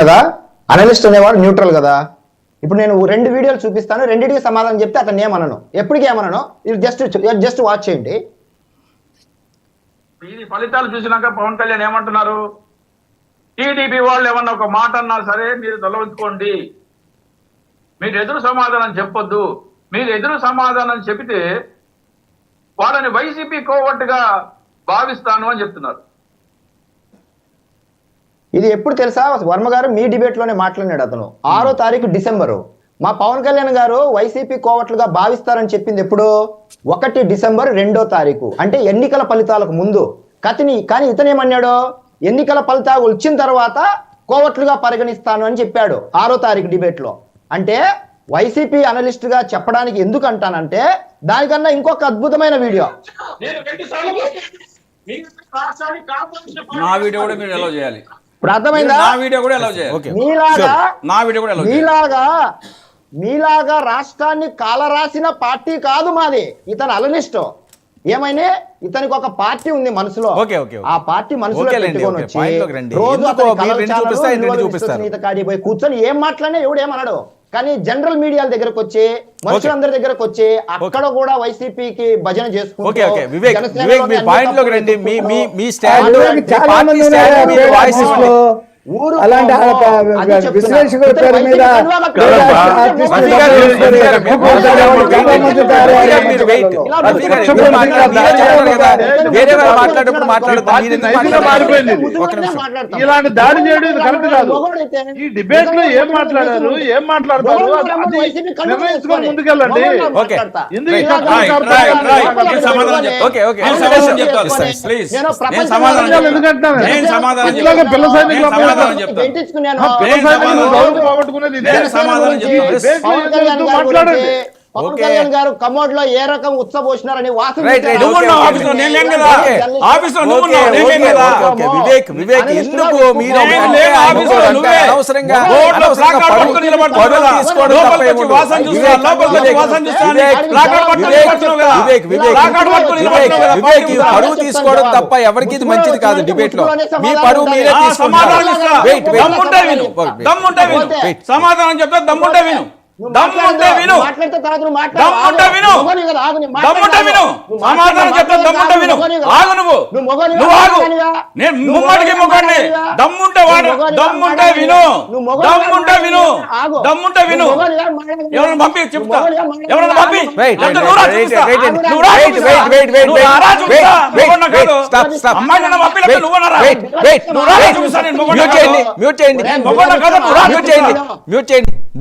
కదా, అనలిస్ట్ అనేవాడు న్యూట్రల్ కదా. ఇప్పుడు నేను 2 వీడియోలు చూపిస్తాను, రెండింటికి సమాధానం చెప్తే అతను ఏమనను, ఎప్పటికీ ఏమనను. ఇది జస్ట్ వాచ్ చేయండి. ఇది ఫలితాలు చూసినాక పవన్ కళ్యాణ్ ఏమంటున్నారు? టీడీపీ వాళ్ళు ఏమన్నా ఒక మాట అన్నా సరే మీరు తొలగించుకోండి, మీరు ఎదురు సమాధానం చెప్పొద్దు. మీరు ఎదురు సమాధానం చెబితే వాళ్ళని వైసీపీ కోవట్టుగా భావిస్తాను అని చెప్తున్నారు. ఇది ఎప్పుడు తెలుసా, వర్మ గారు మీ డిబేట్ లోనే మాట్లాడినాడు. అతను 6వ తారీఖు డిసెంబరు మా పవన్ కళ్యాణ్ గారు వైసీపీ కోవట్లుగా భావిస్తారని చెప్పింది ఎప్పుడు? 1 డిసెంబర్ 2వ తారీఖు, అంటే ఎన్నికల ఫలితాలకు ముందు. కానీ ఇతనేమన్నాడు? ఎన్నికల ఫలితాలు వచ్చిన తర్వాత కోవట్లుగా పరిగణిస్తాను అని చెప్పాడు 6వ తారీఖు డిబేట్ లో. అంటే వైసీపీ అనలిస్ట్ గా చెప్పడానికి ఎందుకు అంటానంటే, దానికన్నా ఇంకొక అద్భుతమైన వీడియో. నా వీడియో కూడా మీరు ఎలా చేయాలి? ఇప్పుడు అర్థమైందా? నా వీడియో కూడా ఎలా చేయాలి? మీలాగా రాష్ట్రాన్ని కాలరాసిన పార్టీ కాదు మాది. ఇతను అనలిస్ట్. ఏమైనా ఇతనికి ఒక పార్టీ ఉంది మనసులో. ఆ పార్టీ మనసులో పెట్టుకొని వచ్చి రోజు కాడి పోయి కూర్చొని ఏం మాట్లాడినా ఎవడు ఏమన్నాడు. కానీ జనరల్ మీడియాల దగ్గరకు వచ్చి, మనుషులందరి దగ్గరకు వచ్చి అక్కడ కూడా వైసీపీకి భజన చేసుకుంటూ అలాంటి విశ్లేషకుల పేరు మీద ఇలాంటి దాడి చేయడం ఇది కరెక్ట్ కాదు. ఈ డిబేట్ లో ఏం మాట్లాడారు, ఏం మాట్లాడతారు నిర్ణయించుకొని ముందుకెళ్ళండి. ఎందుకంటే పిల్ల సైనికులు పవన్ కళ్యాణ్ గారు కమోడ్ లో ఏ రకం ఉత్సపోసినారని వాసన పరువు తీసుకోవడం తప్ప ఎవరికి ఇది మంచిది కాదు. డిబేట్ లో మీ పరువు మీరే సమాధానం చెప్తా, దమ్ముంటే విను. దమ్ముంటే విను. సమాధానం చెప్తా, దమ్ముంటే విను. ఆగు నువ్వు ఆగు. నేను ముమ్మడికి ముఖండి. దమ్ముంటే వాడు, దమ్ముంటే విను. దమ్ముంటే విను. దమ్ముంటే విను. ఎవరైనా పంపి చెప్తా. ఎవరైనా పంపి అమ్మాయి పంపి మ్యూట్ చేయండి.